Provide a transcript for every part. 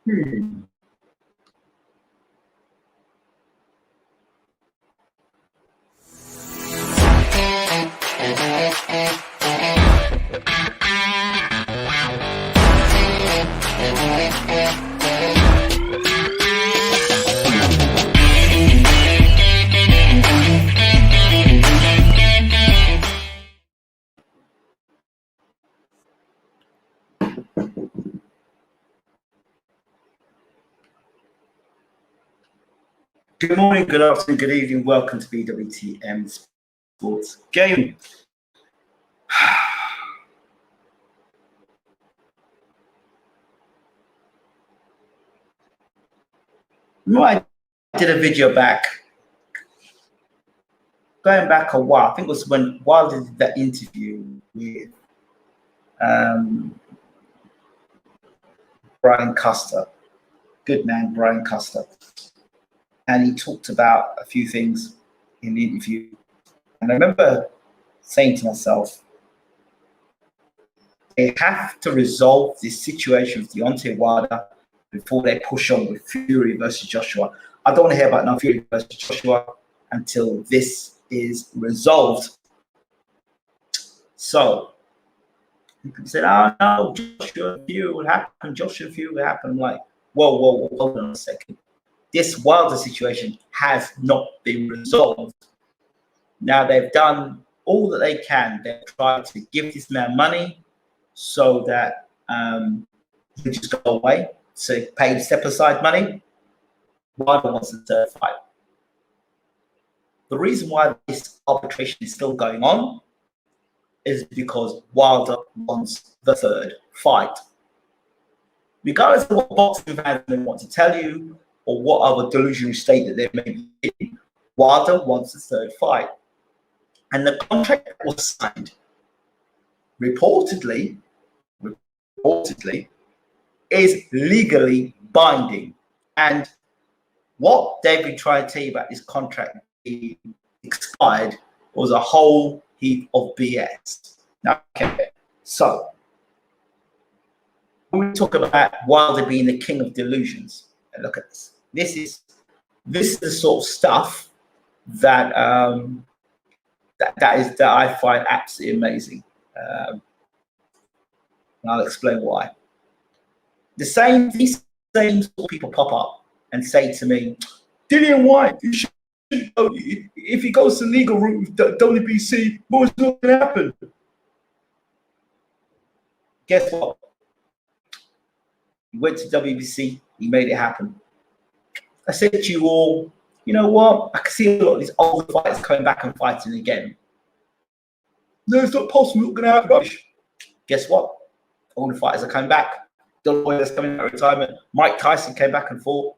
Hmm. Good morning, good afternoon, good evening. Welcome to BWTM Sports Game. I did a video going back a while. I think it was when Wilder did that interview with Brian Custer, good man, Brian Custer. And he talked about a few things in the interview. And I remember saying to myself, they have to resolve this situation with Deontay Wilder before they push on with Fury versus Joshua. I don't want to hear about no Fury versus Joshua until this is resolved. So people said, oh no, Joshua Fury will happen, Joshua Fury will happen. I'm like, whoa, hold on a second. This Wilder situation has not been resolved. Now they've done all that they can. They've tried to give this man money so that he'll just go away. So pay step aside money. Wilder wants the third fight. The reason why this arbitration is still going on is because Wilder wants the third fight. Regardless of what boxing fans may want to tell you or what other delusional state that they may be in, Wilder wants the third fight. And the contract that was signed reportedly is legally binding. And what they've been trying to tell you about this contract being expired was a whole heap of BS. Now, okay, so when we talk about Wilder being the king of delusions, and look at this. This is the sort of stuff that that I find absolutely amazing. And I'll explain why. These same sort of people pop up and say to me, Dillian White, you should go, if he goes the legal route with WBC, what's going to happen? Guess what? He went to WBC, he made it happen. I said to you all, you know what? I can see a lot of these old fighters coming back and fighting again. No, it's not possible. Not going to happen. Guess what? All the fighters are coming back. The lawyer's coming out of retirement. Mike Tyson came back and fought.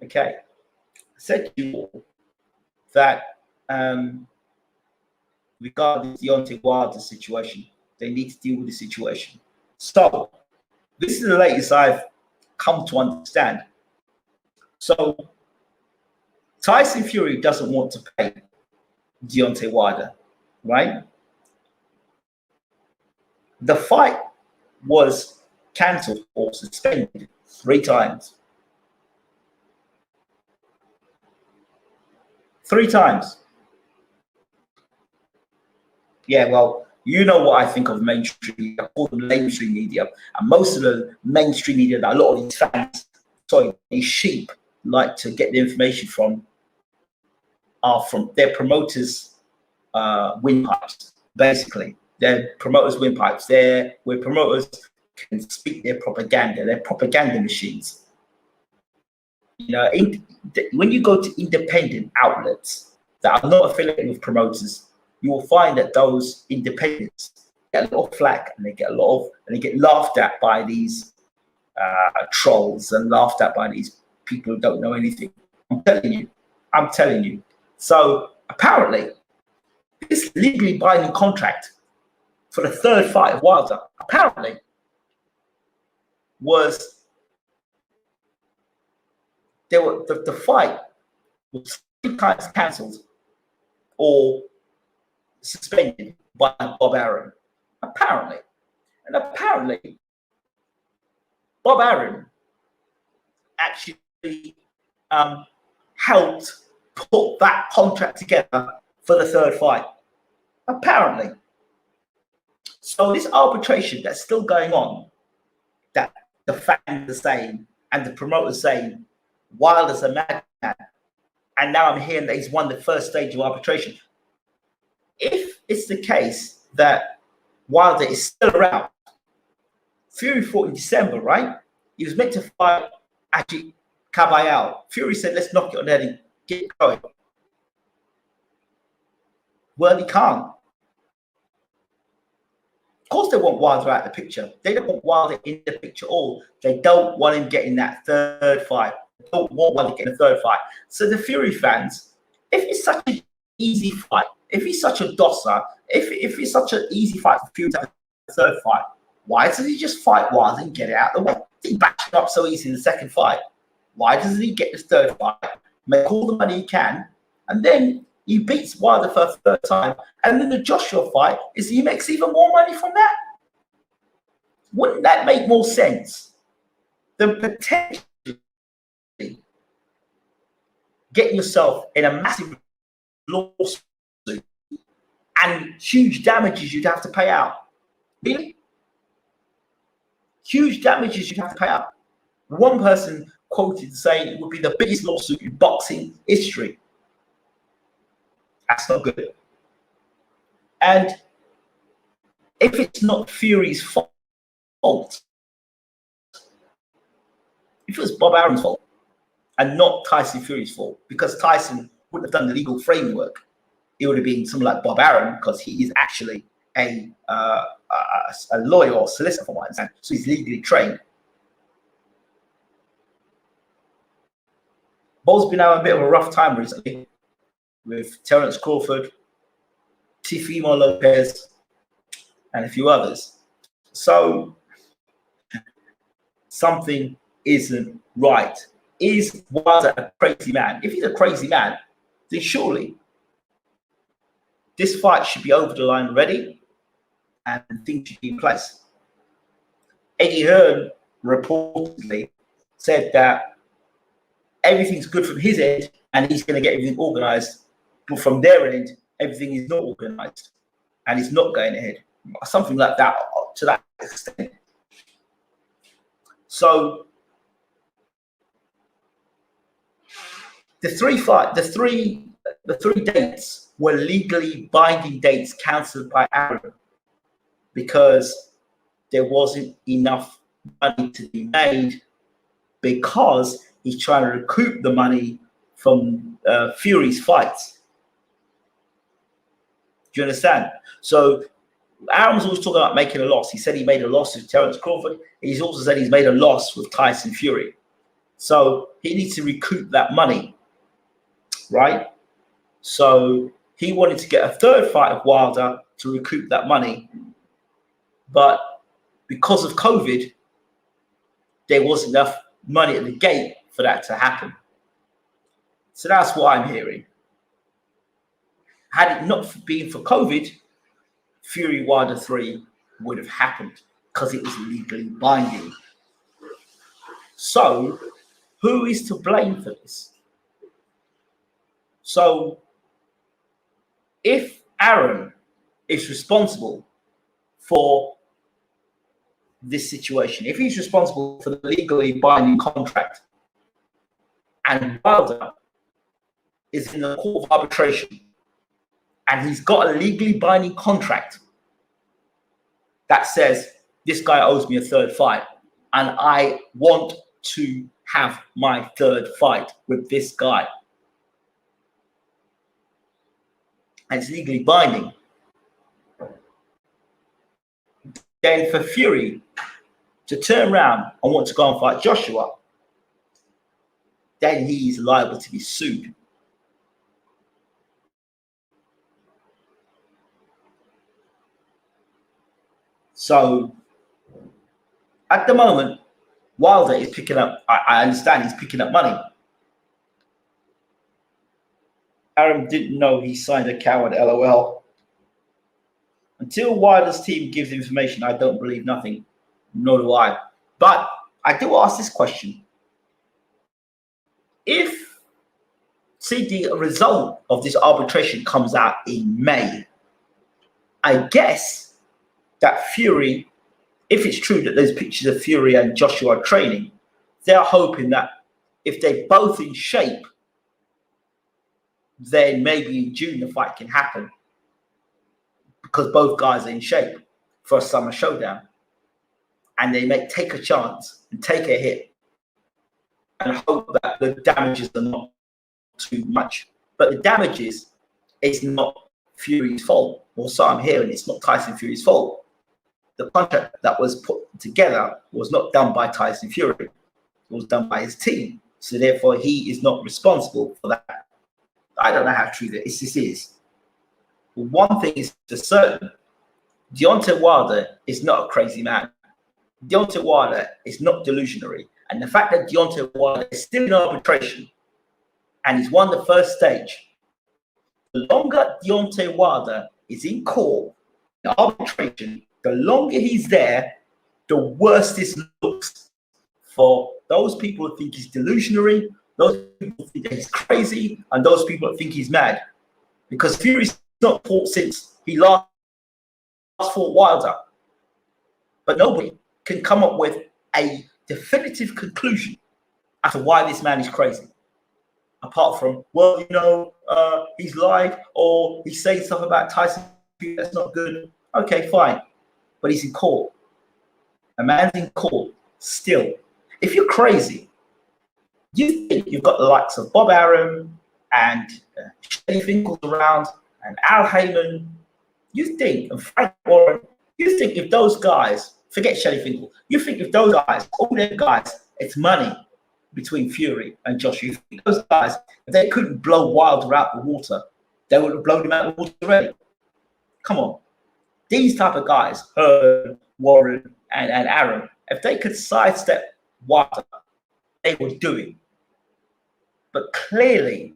Okay. I said to you all that regarding the Deontay Wilder situation, they need to deal with the situation. So this is the latest I've come to understand. So Tyson Fury doesn't want to pay Deontay Wilder, right? The fight was cancelled or suspended 3 times. 3 times. Yeah, well, you know what I think of mainstream media. I call them mainstream media. And most of the mainstream media that a lot of these fans, these sheep like to get the information from are from their promoters' windpipes, basically. Their promoters' windpipes. Where promoters can speak their propaganda. They're propaganda machines. You know, when you go to independent outlets that are not affiliated with promoters, you will find that those independents get a lot of flack and they get laughed at by these trolls and laughed at by these people who don't know anything. I'm telling you. So apparently, this legally binding contract for the third fight of Wilder apparently was the fight was 3 times cancelled or suspended by Bob Arum. Apparently. And apparently, Bob Arum actually helped put that contract together for the third fight, apparently. So this arbitration that's still going on, that the fans are saying and the promoters saying Wilder's a madman, and now I'm hearing that he's won the first stage of arbitration. If it's the case that Wilder is still around, Fury fought in December, right? He was meant to fight Ajit Kabayal. Fury said, let's knock it on the head and get going. Well, he can't. Of course they want Wilder out of the picture. They don't want Wilder in the picture at all. They don't want him getting that third fight. They don't want Wilder getting a third fight. So the Fury fans, if it's such an easy fight, if he's such a dosser, if it's such an easy fight for Fury to have a third fight, why doesn't he just fight Wilder and get it out of the way? He backs him up so easy in the second fight. Why doesn't he get this third fight, make all the money he can, and then he beats Wilder for a third time, and then the Joshua fight is he makes even more money from that? Wouldn't that make more sense than potentially getting yourself in a massive lawsuit and huge damages you'd have to pay out? Really? Huge damages you'd have to pay out. One person quoted saying it would be the biggest lawsuit in boxing history. That's not good. And if it's not Fury's fault, if it was Bob Arum's fault and not Tyson Fury's fault, because Tyson wouldn't have done the legal framework, it would have been someone like Bob Arum, because he is actually a lawyer or solicitor, from what I understand, so he's legally trained. Bob's been having a bit of a rough time recently with Terence Crawford, Teofimo Lopez, and a few others. So something isn't right. Is Wilder a crazy man? If he's a crazy man, then surely this fight should be over the line already and things should be in place. Eddie Hearn reportedly said that everything's good from his end and he's going to get everything organized. But from their end, everything is not organized and it's not going ahead. Something like that, to that extent. So the three dates were legally binding dates cancelled by Arum because there wasn't enough money to be made, because he's trying to recoup the money from Fury's fights. Do you understand? So Arum's always talking about making a loss. He said he made a loss with Terence Crawford. He's also said he's made a loss with Tyson Fury. So he needs to recoup that money, right? So he wanted to get a third fight of Wilder to recoup that money. But because of COVID, there wasn't enough money at the gate for that to happen. So that's what I'm hearing. Had it not been for COVID, Fury Wilder 3 would have happened because it was legally binding. So who is to blame for this? So if Arum is responsible for this situation, if he's responsible for the legally binding contract, and Wilder is in the court of arbitration, and he's got a legally binding contract that says this guy owes me a third fight, and I want to have my third fight with this guy, and it's legally binding, then for Fury to turn around and want to go and fight Joshua, then he's liable to be sued. So at the moment, Wilder is picking up, I understand he's picking up money. Arum didn't know he signed a coward, LOL. Until Wilder's team gives information, I don't believe nothing, nor do I. But I do ask this question. If, see, the result of this arbitration comes out in May, I guess that Fury, if it's true that those pictures of Fury and Joshua are training, they're hoping that if they're both in shape, then maybe in June the fight can happen, because both guys are in shape for a summer showdown, and they may take a chance and take a hit and hope that the damages are not too much. But the damages is not Fury's fault, or so I'm hearing. It's not Tyson Fury's fault. The contract that was put together was not done by Tyson Fury. It was done by his team. So therefore, he is not responsible for that. I don't know how true this is. But one thing is for certain: Deontay Wilder is not a crazy man. Deontay Wilder is not delusionary. And the fact that Deontay Wilder is still in arbitration and he's won the first stage, the longer Deontay Wilder is in court, in arbitration, the longer he's there, the worse this looks for those people who think he's delusionary, those people who think that he's crazy, and those people who think he's mad. Because Fury's not fought since he last fought Wilder. But nobody can come up with a definitive conclusion as to why this man is crazy. Apart from, well, he's lied, or he's saying stuff about Tyson that's not good. Okay, fine. But he's in court. A man's in court still. If you're crazy, you think you've got the likes of Bob Arum and Shelley Finkel's around and Al Heyman. You think, and Frank Warren, you think if those guys, forget Shelley Finkel, you think if those guys, all their guys, it's money between Fury and Josh. You think those guys, if they couldn't blow Wilder out the water, they would have blown him out of the water already. Come on. These type of guys, Hearn, Warren, and Aaron, if they could sidestep Wilder, they would do it. But clearly,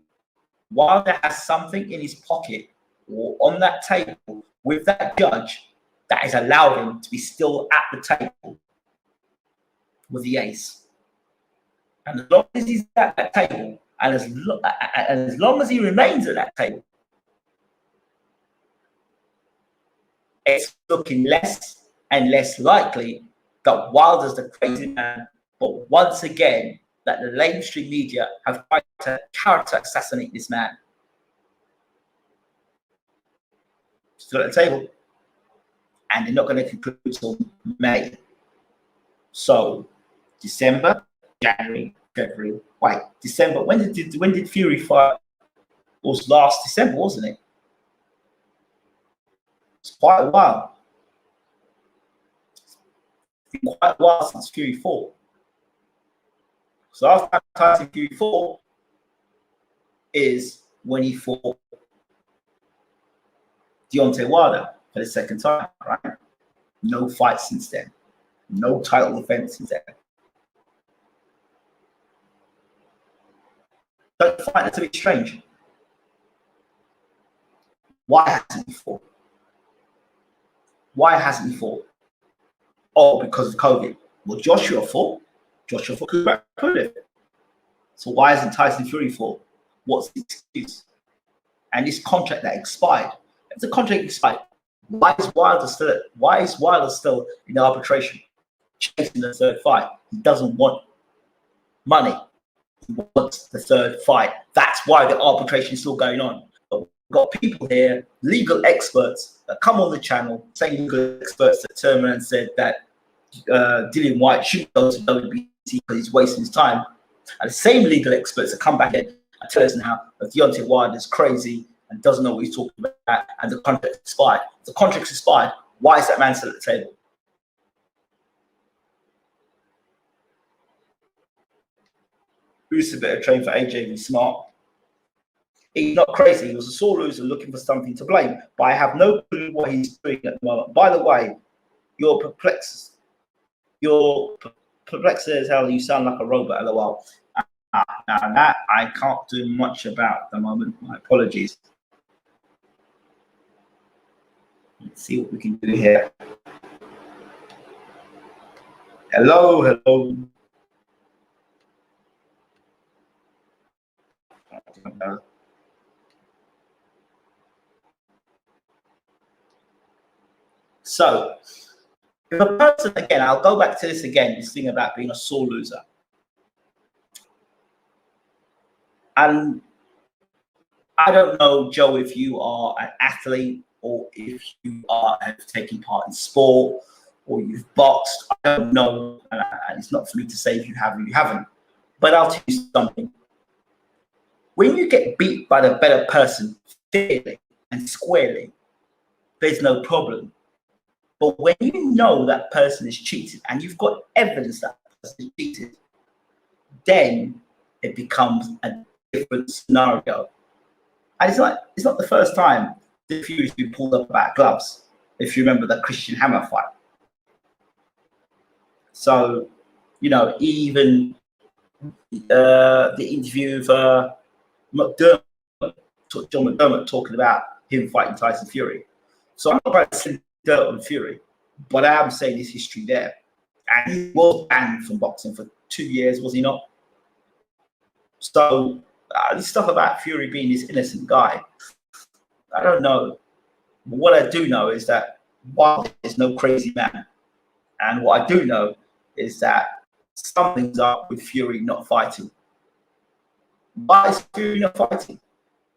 Wilder has something in his pocket or on that table with that judge that has allowed him to be still at the table with the ace. And as long as he's at that table, and as long as he remains at that table, it's looking less and less likely that Wilder's the crazy man, but once again, that the mainstream media have tried to character assassinate this man. Still at the table. And they're not going to conclude until May. So, December, January, February. Wait, December. When did Fury fight? It was last December, wasn't it? It's quite a while. It's been quite a while since Fury fought. So after Tyson Fury fought is when he fought Deontay Wilder for the second time, right? No fight since then. No title defense since then. Don't you find that a bit strange? Why hasn't he fought? Why hasn't he fought? Oh, because of COVID. Well, Joshua fought. Joshua fought. So why hasn't Tyson Fury fought? What's the excuse? And this contract that expired. If the contract expired, why is Wilder still in arbitration, chasing the third fight? He doesn't want money. He wants the third fight. That's why the arbitration is still going on. But we've got people here, legal experts, that come on the channel, saying legal experts that turned around and said that Dillian White should go to WBC because he's wasting his time. And the same legal experts that come back in and tell us now that Deontay Wilder is crazy and doesn't know what he's talking about, and the contract expired. If the contract's expired, why is that man still at the table? Who's a better train for AJ than Smart? He's not crazy. He was a sore loser looking for something to blame. But I have no clue what he's doing at the moment. By the way, you're perplexed. You're perplexed as hell. You sound like a robot, lol. Now that I can't do much about at the moment. My apologies. Let's see what we can do here. Hello. So if a person, again, I'll go back to this again, this thing about being a sore loser. And I don't know, Joe, if you are an athlete or if you have taken part in sport or you've boxed. I don't know, and it's not for me to say if you have or you haven't. But I'll tell you something. When you get beat by the better person fairly and squarely, there's no problem. But when you know that person is cheated and you've got evidence that person is cheated, then it becomes a different scenario. And it's not the first time the Fury's been pulled up about gloves, if you remember the Christian Hammer fight. So, you know, even the interview of McDermott, John McDermott, talking about him fighting Tyson Fury. So I'm not about to send dirt on Fury, but I am saying there's history there. And he was banned from boxing for 2 years, was he not? So this stuff about Fury being this innocent guy, I don't know. But what I do know is that Wilder is no crazy man. And what I do know is that something's up with Fury not fighting. Why is Fury not fighting?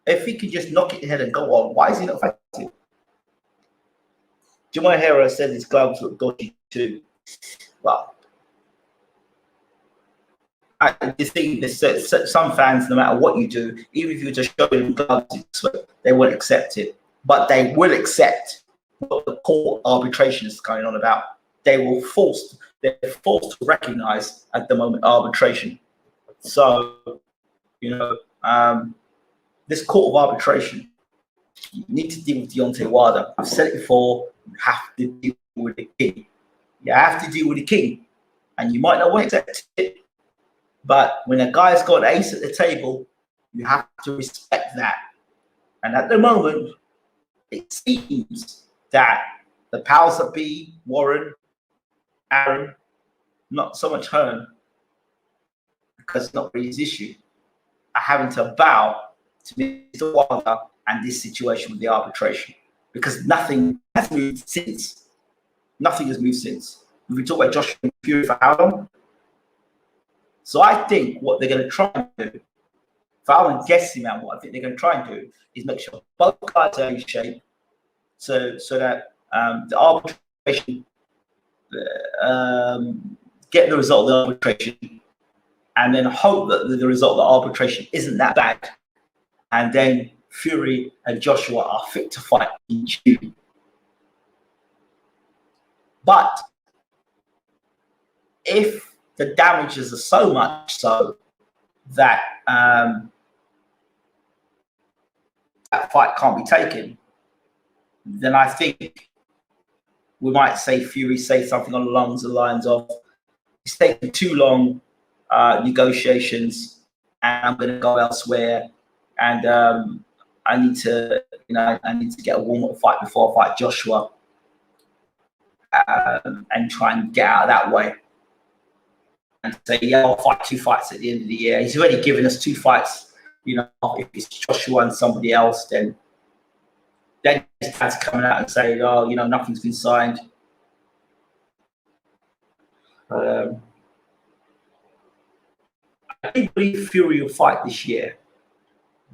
If he could just knock it in the head and go on, why is he not fighting? Jamal Hera said his gloves look dodgy too. Well, I just think there's some fans, no matter what you do, even if you just show them gloves, they won't accept it. But they will accept what the court arbitration is going on about. They're forced to recognize at the moment arbitration. So, you know, this court of arbitration, you need to deal with Deontay Wilder. I've said it before, you have to deal with the king. You have to deal with the king. And you might not want to accept it, but when a guy's got an ace at the table, you have to respect that. And at the moment, it seems that the powers that be, Warren, Aaron, not so much Hearn, because it's not really his issue, are having to bow to Mr. Wilder and this situation with the arbitration, because nothing has moved since. Nothing has moved since. We've been talking about Joshua Fury for how long? So I think what they're going to try and do, if I'm guessing, man, what I think they're going to try and do is make sure both guys are in shape, so that the arbitration, get the result of the arbitration, and then hope that the result of the arbitration isn't that bad, and then Fury and Joshua are fit to fight in June. But if the damages are so much so that that fight can't be taken, then I think we might say Fury say something along the lines of, it's taking too long, negotiations, and I'm going to go elsewhere, and I need to get a warm-up fight before I fight Joshua, and try and get out of that way. And say, yeah, I'll fight 2 fights at the end of the year. He's already given us 2 fights. You know, if it's Joshua and somebody else, then his dad's coming out and saying, oh, you know, nothing's been signed. I do believe Fury will fight this year.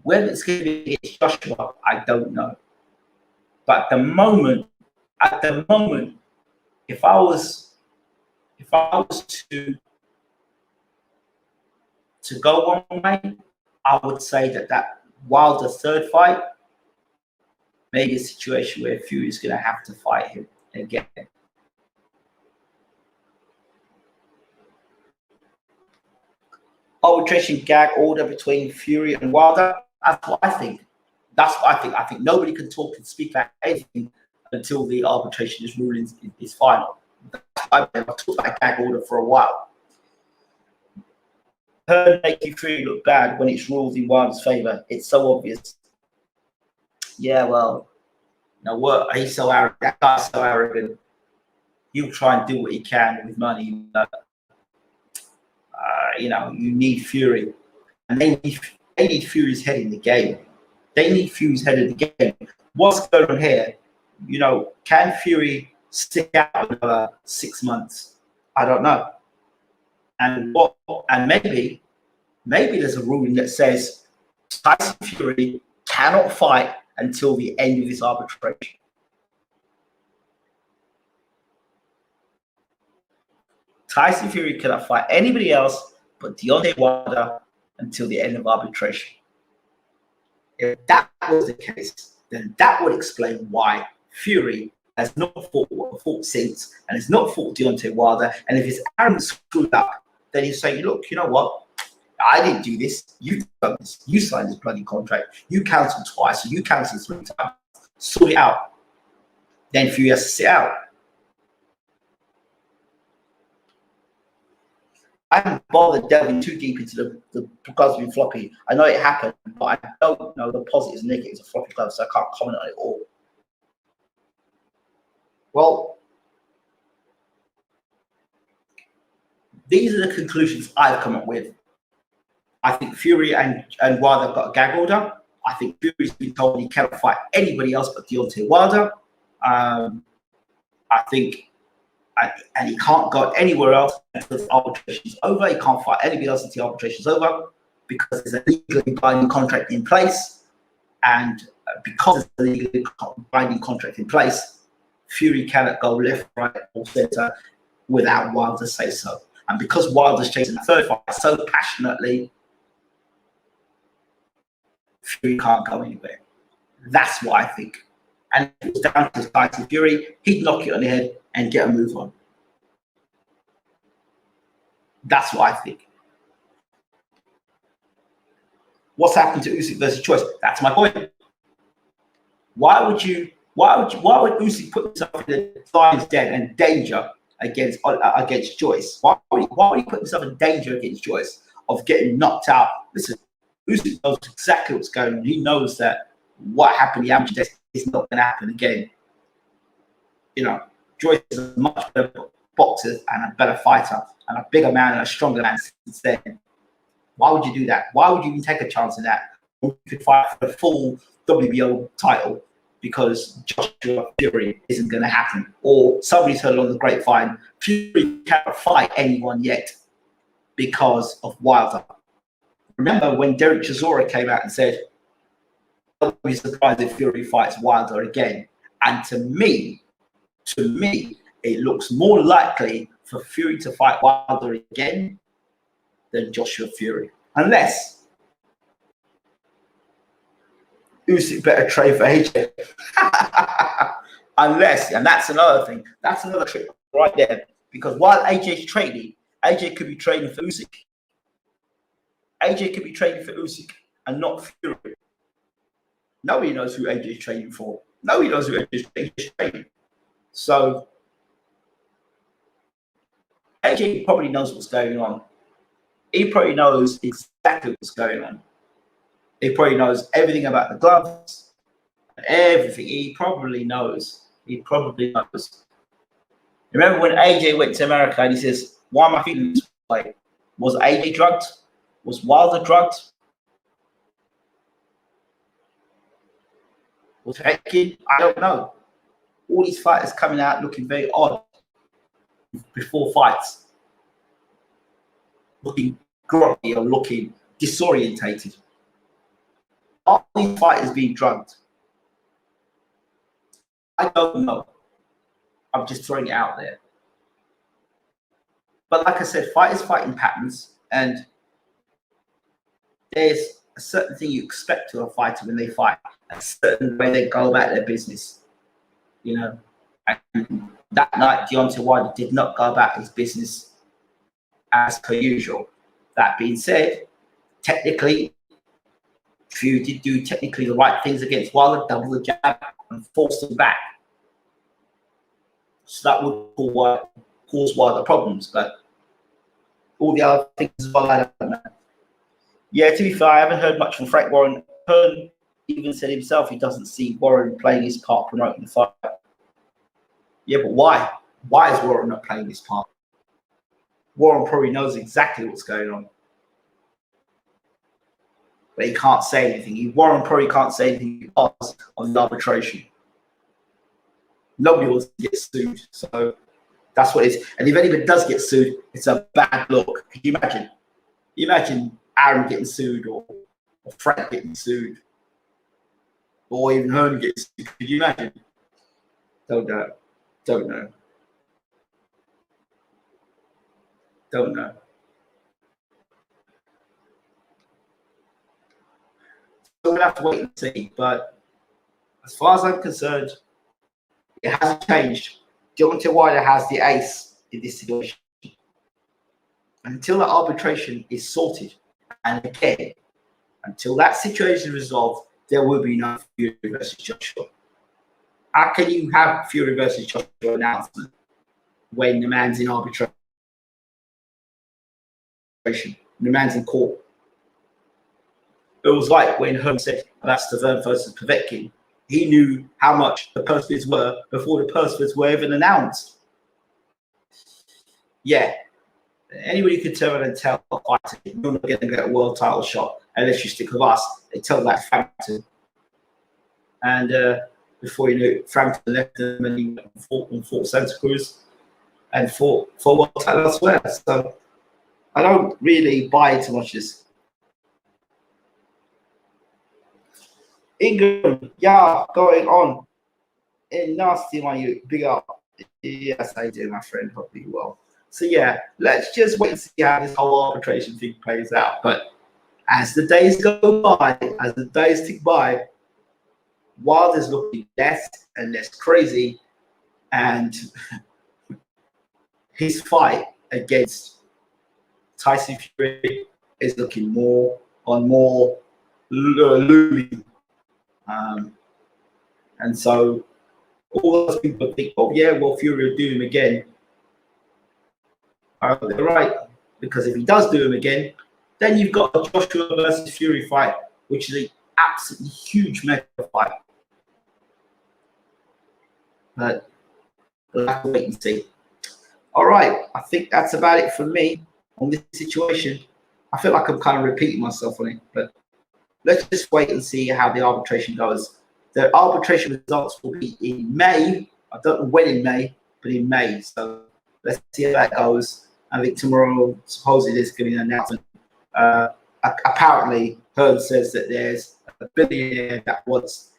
Whether it's going to be against Joshua, I don't know. But at the moment, if I was to go one way, I would say that Wilder third fight, maybe a situation where Fury is going to have to fight him again. Arbitration gag order between Fury and Wilder. That's what I think. I think nobody can talk and speak about anything until the arbitration is ruled is final. I've talked about gag order for a while. Hearn making Fury look bad when it's ruled in Wilder's favour. It's so obvious. Yeah, well, you know what? He's so arrogant. That guy's so arrogant. He'll try and do what he can with money. You know, you need Fury, and they need Fury's head in the game. They need Fury's head in the game. What's going on here? You know, can Fury stick out another 6 months. I don't know. And maybe there's a ruling that says Tyson Fury cannot fight until the end of this arbitration. Tyson Fury cannot fight anybody else but Deontay Wilder until the end of arbitration. If that was the case, then that would explain why Fury has not fought since and has not fought Deontay Wilder. And if his Aaron screwed up, then he's saying, look, you know what? I didn't do this. You've done this. You signed this bloody contract. You cancelled twice. You cancelled 3 times. Sort it out. Then Fury has to sit out. I haven't bothered delving too deep into the gloves being floppy. I know it happened, but I don't know the positives and negatives of floppy gloves, so I can't comment on it all. Well, these are the conclusions I've come up with. I think Fury and Wilder have got a gag order. I think Fury's been told he cannot fight anybody else but Deontay Wilder. I think, and he can't go anywhere else until the arbitration is over. He can't fight anybody else until the arbitration is over because there's a legally binding contract in place. And because there's a legally binding contract in place, Fury cannot go left, right, or center without Wilder say so. And because Wilder's chasing the third fight so passionately, Fury can't go anywhere. That's what I think. And if it was down to Tyson Fury, he'd knock it on the head and get a move on. That's what I think. What's happened to Usyk versus Joyce? That's my point. Why would Usyk put himself in the lion's den and danger against Joyce? Why would he put himself in danger against Joyce of getting knocked out? Listen, Usyk knows exactly what's going on. He knows that what happened in the amateur test is not going to happen again. You know, Joyce is a much better boxer and a better fighter and a bigger man and a stronger man since then. Why would you do that? Why would you even take a chance in that? You could fight for the full WBO title because Joshua Fury isn't going to happen. Or somebody's heard along the grapevine, Fury can't fight anyone yet because of Wilder. Remember when Derek Chisora came out and said, "I'll be surprised if Fury fights Wilder again." And to me, it looks more likely for Fury to fight Wilder again than Joshua Fury, unless Usyk better trade for AJ. Unless, and that's another thing. That's another trick right there. Because while AJ's trading, AJ could be trading for Usyk. AJ could be trading for Usyk and not Fury. Nobody knows who AJ's trading for. Nobody knows who AJ's trading. So AJ probably knows what's going on. He probably knows exactly what's going on. He probably knows everything about the gloves, everything. He probably knows. Remember when AJ went to America and he says, "Why am I feeling this way? Was AJ drugged? Was Wilder drugged? Was Heckin? I don't know." All these fighters coming out looking very odd before fights, looking groggy or looking disorientated. Are these fighters being drugged? I don't know. I'm just throwing it out there. But like I said, fighters fight in patterns, and there's a certain thing you expect of a fighter when they fight, a certain way they go about their business. You know, and that night Deontay Wilder did not go about his business as per usual. That being said, technically, Fury did do technically the right things against Wilder, double the jab and force him back. So that would cause Wilder problems, but all the other things as well, I don't know. Yeah, to be fair, I haven't heard much from Frank Warren. Hearn even said himself he doesn't see Warren playing his part promoting the fight. Yeah, but why? Why is Warren not playing his part? Warren probably knows exactly what's going on, but he can't say anything. Warren probably can't say anything on the arbitration. Nobody wants to get sued. So that's what it is. And if anybody does get sued, it's a bad look. Could you imagine? Imagine Aaron getting sued, or Frank getting sued, or even Herman getting sued. Could you imagine? Don't know. Don't know. Don't know. So we'll have to wait and see. But as far as I'm concerned, it hasn't changed. Deontay Wilder has the ace in this situation. Until the arbitration is sorted, and again, until that situation is resolved, there will be no Fury versus Joshua. How can you have Fury versus Joshua announcement when the man's in arbitration? The man's in court. It was like when Herm said that's Stavern versus Povetkin. He knew how much the purse bids were before the purse bids were even announced. Yeah. Anybody could turn around and tell a fighter, you're not going to get a world title shot unless you stick with us. They tell that Frampton. And before you knew it, Frampton left them and he went and fought Santa Cruz and fought for a world title elsewhere. So I don't really buy into much of this. England, yeah, going on. In nasty one, you big up. Yes, I do, my friend. Hope you well. So yeah, let's just wait and see how this whole arbitration thing plays out. But as the days go by, as the days tick by, Wilder's looking less and less crazy, and his fight against Tyson Fury is looking more and more looming. And so all those people think, oh yeah, well, Fury will do him again. They're right, because if he does do him again, then you've got a Joshua versus Fury fight, which is an absolutely huge mega fight. But we'll have to wait and see. All right, I think that's about it for me on this situation. I feel like I'm kind of repeating myself on it, but let's just wait and see how the arbitration goes. The arbitration results will be in May. I don't know when in May, but in May. So let's see how that goes. I think tomorrow, supposedly, there's going to be an announcement. Apparently, Hearn says that there's a billionaire that wants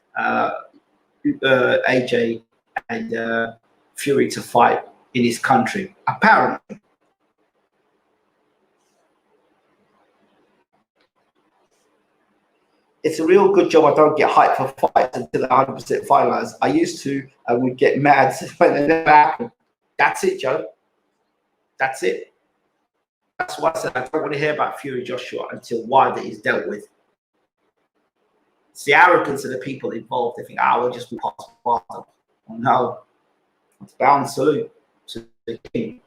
AJ and Fury to fight in his country. Apparently. It's a real good job I don't get hyped for fights until they're 100% finalized. I used to and would get mad when they never happen. That's it, Joe. That's it. That's why I said I don't want to hear about Fury Joshua until Wilder is dealt with. It's the arrogance of the people involved. They think, we'll just pass Wilder. Oh, no. It's bound salute to the king.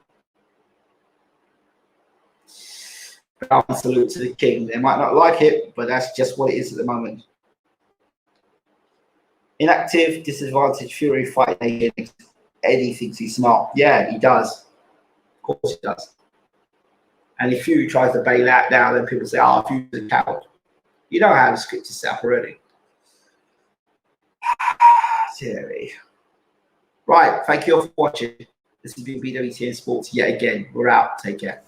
Bound salute to the king. They might not like it, but that's just what it is at the moment. Inactive, disadvantaged Fury fight. Eddie thinks he's smart. Yeah, he does. Of course he does. And if Fury tries to bail out now, then people say, Fury's a coward. You know how the script is set up already. Terry. Right, thank you all for watching. This has been BWTN Sports yet again. We're out. Take care.